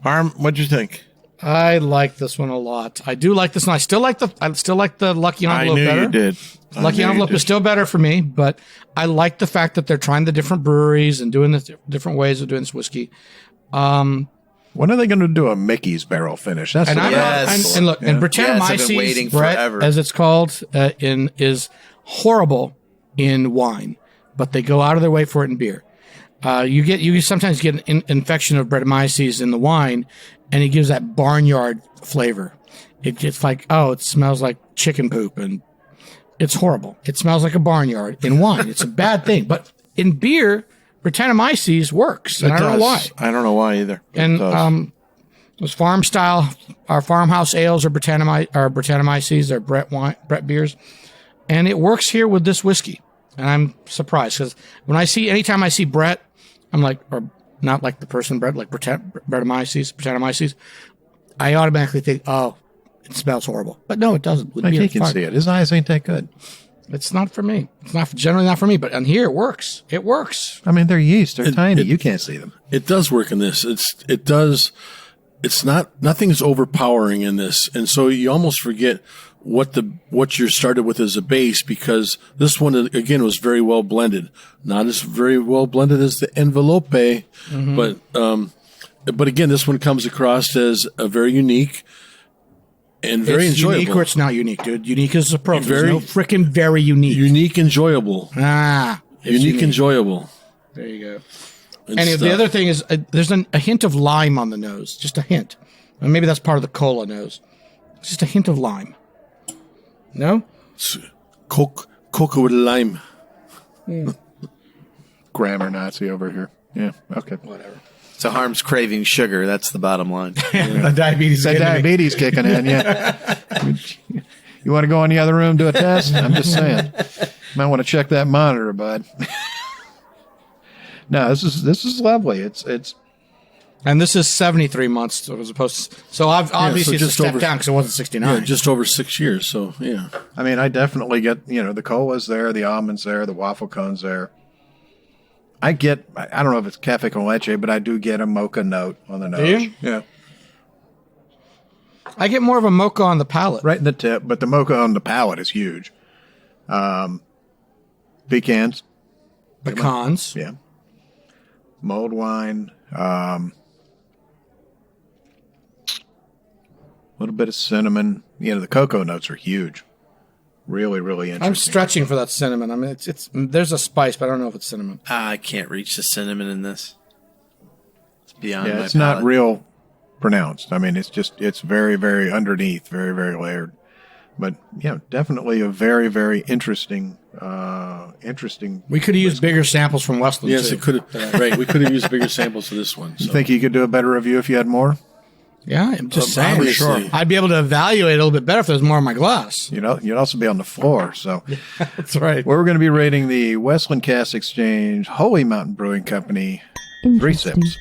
Harm, what'd you think?
I like this one a lot. I do like this one. I still like the Lucky Envelope
I knew
better.
you did. I
Lucky
knew you
Envelope
did.
is still better for me, but I like the fact that they're trying the different breweries and doing the different ways of doing this whiskey.
When are they going to do a Mickey's barrel finish? That's
And
the
I'm
Yes.
and look, and
Yes, I've been waiting
Brettanomyces, Brett,
forever.
as it's called, is horrible in wine, but they go out of their way for it in beer. You sometimes get an infection of Brettanomyces in the wine, and it gives that barnyard flavor. It gets like, it smells like chicken poop, and it's horrible. It smells like a barnyard in wine. It's a bad thing, but in beer, Brettanomyces works, and I don't know why.
I don't know why either. It
And
does.
those farm style, our farmhouse ales are Brettanomyces, they're Brett beers, and it works here with this whiskey. And I'm surprised because anytime I see Brett, I'm like, or not like the person Brett, like Brettanomyces, I automatically think, oh, it smells horrible. But no, it doesn't. With
Like
beer,
he
it's
can
fine.
see it. His eyes ain't that good.
It's not for me. It's generally not for me. But on here, it works. It works.
I mean, they're yeast. They're tiny. You can't see them.
It does work in this. It does nothing's overpowering in this. And so you almost forget what you started with as a base, because this one, again, was very well blended. Not as very well blended as the Envelope, but again, this one comes across as a very unique and very enjoyable.
Unique or it's not unique, dude. Unique is appropriate. There's no freaking very unique.
Unique, enjoyable.
Unique,
enjoyable.
There you go. And the other thing is, there's a hint of lime on the nose, just a hint. And maybe that's part of the cola nose. It's just a hint of lime. No?
Coca with lime.
Grammar Nazi over here. Yeah, okay.
Whatever.
So Harm's craving sugar. That's the bottom line.
The
diabetes kicking in, yeah. You want to go in the other room, do a test? I'm just saying. Might want to check that monitor, bud. No, this is lovely. It's
and this is 73 months as opposed to, so obviously it's a step down because it wasn't 69.
Yeah, just over 6 years. So yeah,
I mean, I definitely get the cola's there, the almonds there, the waffle cones there. I don't know if it's cafe con leche, but I do get a mocha note on the nose.
Do you?
Yeah.
I get more of a mocha on the palate,
right in the tip, but the mocha on the palate is huge. Pecans,
yeah.
Mulled wine, a little bit of cinnamon. The cocoa notes are huge. Really, really interesting.
I'm stretching for that cinnamon. I mean, it's there's a spice, but I don't know if it's cinnamon.
I can't reach the cinnamon in this. It's beyond my
it's
palate.
not real pronounced. I mean, it's very, very underneath, very, very layered. But definitely a very, very interesting.
We could have used bigger samples from Westland.
Yes,
too.
it could have. Right, we could have used bigger samples for this one. So.
You think you could do a better review if you had more?
Yeah, I'm just saying.
Obviously.
Sure. I'd be able to evaluate it a little bit better if there was more in my glass.
You'd also be on the floor. So
that's right.
We're going to be rating the Westland Cask Exchange Holy Mountain Brewing Company 3 sips.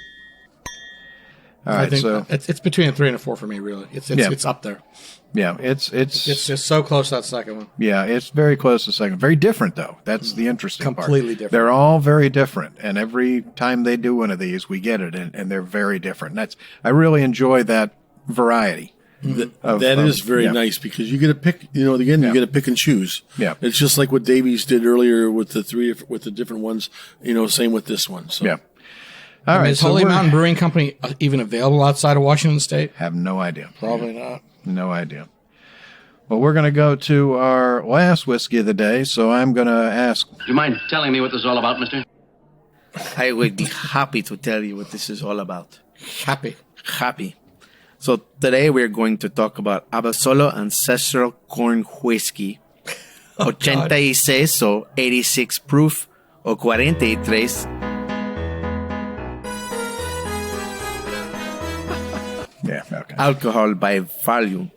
All right, so
it's between a 3 and a 4 for me. Really, it's up there.
Yeah, it's
just so close to that second one.
Yeah, it's very close to the second. Very different though. That's the interesting part.
Completely different.
They're all very different, and every time they do one of these, we get it, and they're very different. And I really enjoy that variety.
That is very nice because you get to pick. You get to pick and choose.
Yeah,
it's just like what Daviess did earlier with the different ones. Same with this one. So.
Yeah. All right.
Is Holy Mountain Brewing Company even available outside of Washington State?
Have no idea.
Probably not.
No idea. Well, we're going to go to our last whiskey of the day, so I'm going to ask.
Do you mind telling me what this is all about, mister?
I would be happy to tell you what this is all about.
Happy.
So today we're going to talk about Abasolo Ancestral Corn Whiskey. 86 o 86 proof o 43.
Yeah, okay.
Alcohol by volume.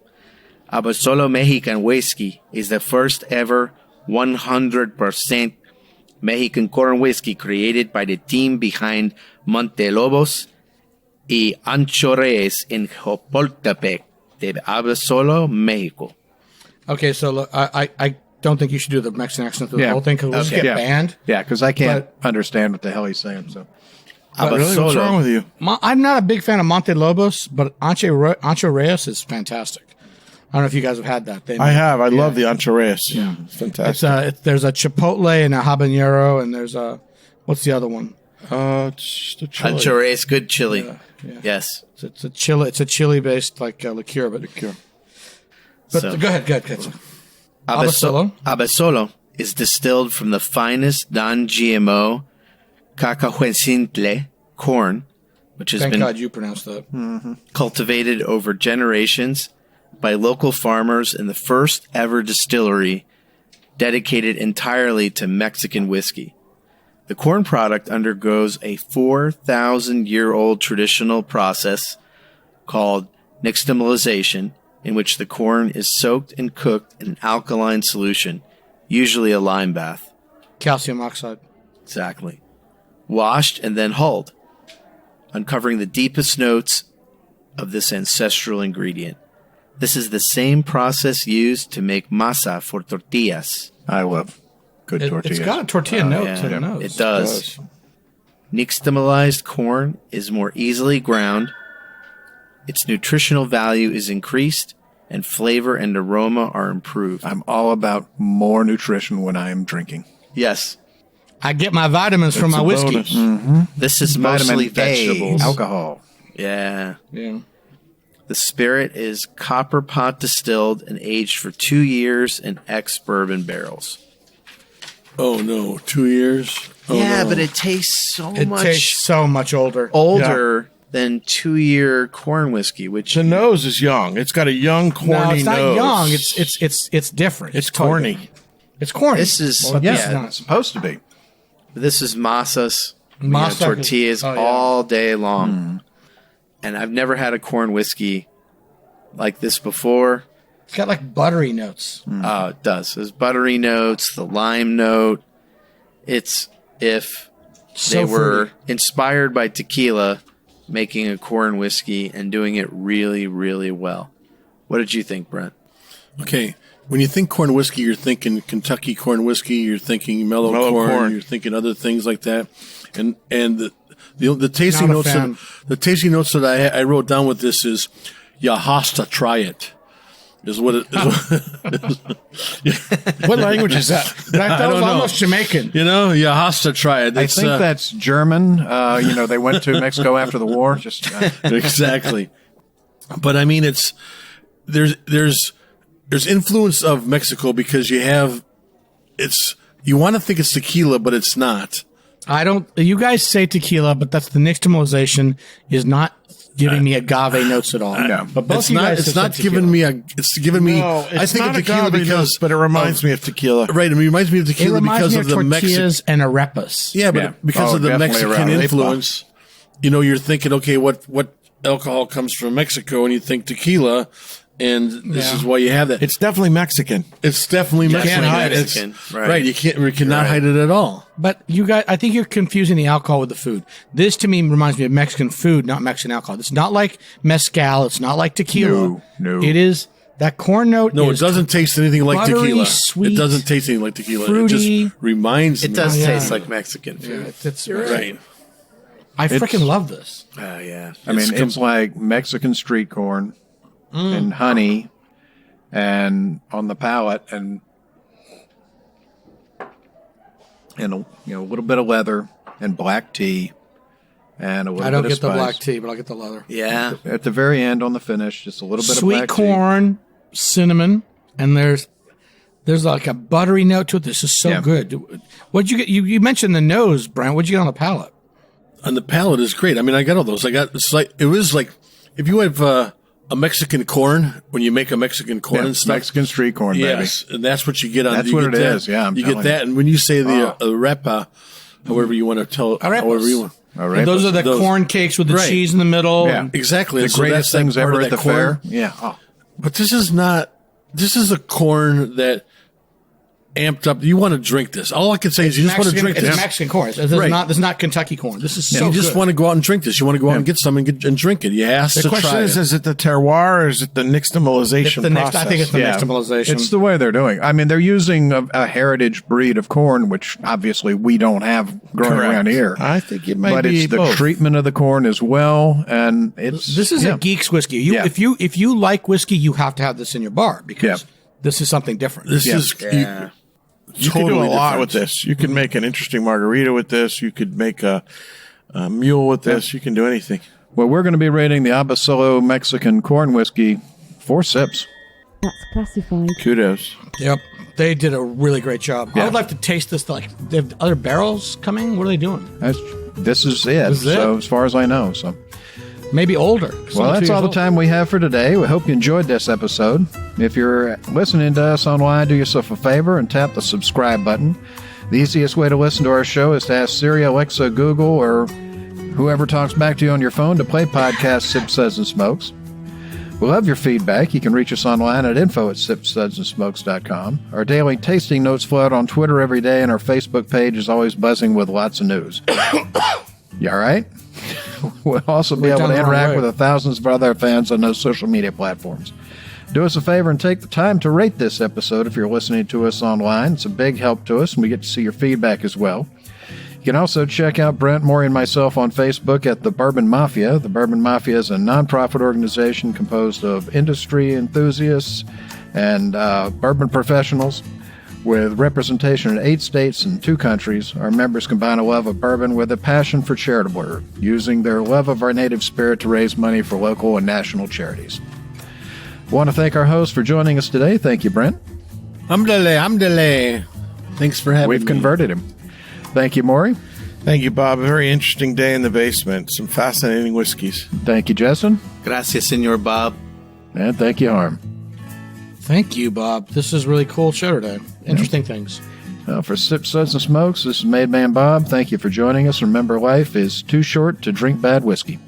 Abasolo Mexican Whiskey is the first ever 100% Mexican corn whiskey created by the team behind Montelobos y Anchorreyes in Jopoltepec, de Abasolo, Mexico.
Okay, so look, I don't think you should do the Mexican accent through the whole thing because we'll just get banned.
Yeah, because I can't understand what the hell he's saying. So,
really, what's wrong with you?
I'm not a big fan of Montelobos, but Ancho Reyes is fantastic. I don't know if you guys have had that.
I have. I love the Ancho Reyes. Yeah, it's fantastic.
There's a chipotle and a habanero, and there's what's the other one?
It's the chili.
Ancho Reyes, good chili.
Yeah.
Yes.
It's a chili based liqueur, but liqueur. But
So-
go ahead. Abasolo.
Abasolo is distilled from the finest non-GMO cacahuencintle corn, which has
Thank
been
God you pronounced that.
cultivated over generations by local farmers in the first ever distillery dedicated entirely to Mexican whiskey. The corn product undergoes a 4,000-year-old traditional process called nixtamalization, in which the corn is soaked and cooked in an alkaline solution, usually a lime bath.
Calcium oxide.
Exactly. Washed and then hulled, uncovering the deepest notes of this ancestral ingredient. This is the same process used to make masa for tortillas.
I love good tortillas.
It's got a tortilla note to the nose.
It does. Nixtamalized corn is more easily ground Its nutritional value is increased, and flavor and aroma are improved.
I'm all about more nutrition when I am drinking.
Yes.
I get my vitamins from my whiskey.
This is mostly vegetables.
Alcohol.
Yeah.
Yeah.
The spirit is copper pot distilled and aged for 2 years in ex-bourbon barrels.
Oh, no. 2 years? Oh,
yeah,
no.
but it tastes so
It tastes so much older.
Than 2-year corn whiskey, which
The nose is young. It's got a young, corny nose.
No, it's not young. It's different.
It's corny.
It's corny.
This is
But this
Yeah,
is not.
it's supposed to be.
this is masas,
Masa
tortillas
is- oh, yeah.
all day long. And I've never had a corn whiskey like this before.
It's got like buttery notes.
It does. There's buttery notes, the lime note. It's if
So
they were
fruity.
inspired by tequila, making a corn whiskey and doing it really, really well. What did you think, Brent?
Okay. When you think corn whiskey, you're thinking Kentucky corn whiskey. You're thinking mellow corn. You're thinking other things like that. And the tasting
Not a
notes
fan.
the tasting notes that I wrote down with this is you has to try it. Is what it is.
What language is that?
That
I
was
don't know.
almost Jamaican.
You know, you has to try it.
I think that's German. They went to Mexico after the war. Just
exactly. But I mean, there's influence of Mexico because you want to think it's tequila, but it's not.
You guys say tequila, but that's the nixtamalization is not giving me agave notes at all.
No.
But both
It's
you
not.
guys
It's
have
not
said
giving
tequila.
me it's giving me.
No, it's
I think
not
of tequila
agave
because,
notes, but it reminds me of tequila.
right. It reminds me of
It
tequila
reminds
because
me
of
of
the Mexican.
tortillas and arepas.
Yeah, but
Yeah.
because
Oh,
of the
definitely
Mexican
around
influence, you're thinking, okay, what alcohol comes from Mexico, and you think tequila, and this
Yeah.
is why you have that.
It's definitely Mexican.
It's definitely Mexican.
can't hide it.
It's-
Mexican, right.
right. You cannot hide it at all.
But you guys, I think you're confusing the alcohol with the food. This to me reminds me of Mexican food, not Mexican alcohol. It's not like mezcal. It's not like tequila.
No.
It is that corn note.
No,
is
it doesn't taste anything like
buttery,
tequila.
sweet,
it doesn't taste anything like tequila.
fruity.
It just reminds
It
me.
does
yeah.
taste like Mexican food.
It's
Right.
I freaking love this.
Oh, yeah.
I mean, it's like Mexican street corn and honey, and on the palate, and a little bit of leather and black tea, and a little
I don't
bit
get
of
the
spice.
black tea, but I'll get the leather.
Yeah.
At the very end on the finish, just a little bit
Sweet
of black
corn, cinnamon, and there's like a buttery note to it. This is so
Yeah.
good. What'd you get? You mentioned the nose, Brent. What'd you get on the palate?
And the palate is great. I mean, I got all those. It was like if you have a Mexican corn, when you make a Mexican corn
tea.
and stuff.
Mexican street corn,
Yes, and that's what you get on.
That's
you
what
get
it
that.
is, yeah, I'm
you get
telling
that,
you.
and when you say the arepa, however you want to tell,
Arepas.
however you want.
baby.
And those are the
Those-
corn cakes with the
Right.
cheese in the middle.
Yeah.
and-
Exactly.
The
And so
greatest
that's
things
that part
ever
of
at the
that corn.
fair. Yeah. Oh.
But this is not. This is a corn that amped up. You want to drink this. All I can say is you just want to drink
it's
this.
Mexican corn. This is
Right.
not. This is not Kentucky corn. This is so
You just
good.
want to go out and drink this. You want to go out and get some and drink it. You have
The
to
question
try
is:
it.
Is it the terroir or is it the nixtamalization
It's the next.
process?
I think it's the
Yeah.
nixtamalization.
It's the way they're doing. I mean, they're using a heritage breed of corn, which obviously we don't have growing
Correct.
around here.
I think it might
but
be
it's the
both.
treatment of the corn as well, and it's
This is
yeah.
a geek's whiskey.
Yeah.
If you like whiskey, you have to have this in your bar because
Yeah.
this is something different.
This
Yeah.
is
Yeah.
You could do a
totally
lot
different.
with this. You can make an interesting margarita with this. You could make a mule with this. You can do anything.
Well, we're going to be rating the Abasolo Mexican corn whiskey 4 sips.
That's classified.
Kudos.
Yep, they did a really great job. I
Yeah.
would like to taste this. Like, they have other barrels coming. What are they doing?
This is it.
This is it?
So as far as I know, so.
Maybe older.
Well, that's all the time we have for today. We hope you enjoyed this episode. If you're listening to us online, do yourself a favor and tap the subscribe button. The easiest way to listen to our show is to ask Siri, Alexa, Google, or whoever talks back to you on your phone to play podcast Sip, Suds, and Smokes. We love your feedback. You can reach us online at info@sipsudsandsmokes.com. Our daily tasting notes flow out on Twitter every day, and our Facebook page is always buzzing with lots of news. You all right? We'll also be able
down
to
the wrong
interact
way.
with the thousands of other fans on those social media platforms. Do us a favor and take the time to rate this episode if you're listening to us online. It's a big help to us, and we get to see your feedback as well. You You can also check out Brent, Maury, and myself on Facebook at the Bourbon Mafia. The Bourbon Mafia is a nonprofit organization composed of industry enthusiasts and bourbon professionals with representation in 8 states and 2 countries. Our members combine a love of bourbon with a passion for charitable work, using their love of our native spirit to raise money for local and national charities. I want to thank our host for joining us today. Thank you, Brent.
Alhamdulillah. Thanks for having me.
We've converted him. Thank you, Maury.
Thank you, Bob. A very interesting day in the basement. Some fascinating whiskeys.
Thank you, Justin.
Gracias, Señor Bob.
And thank you, Harm.
Thank you, Bob. This is a really cool show today. Interesting things.
For Sip, Suds, and Smokes, this is Made Man Bob. Thank you for joining us. Remember, life is too short to drink bad whiskey.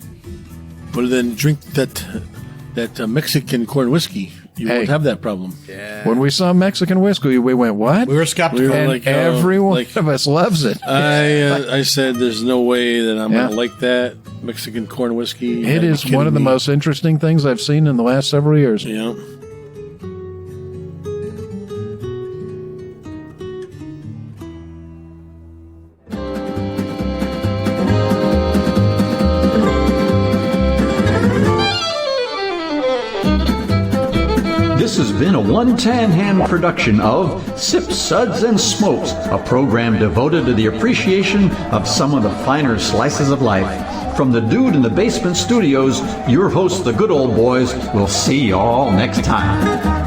Well, then drink that Mexican corn whiskey. You won't have that problem.
Yeah.
When we saw Mexican whiskey, we went, what?
We were skeptical.
And
like,
every one of us loves it.
I said there's no way that I'm going to like that Mexican corn whiskey.
It is one of the most interesting things I've seen in the last several years.
Yeah.
This has been a One Tan Hand production of Sip, Suds, and Smokes, a program devoted to the appreciation of some of the finer slices of life. From the Dude in the Basement Studios, your hosts, the Good Old Boys, will see you all next time.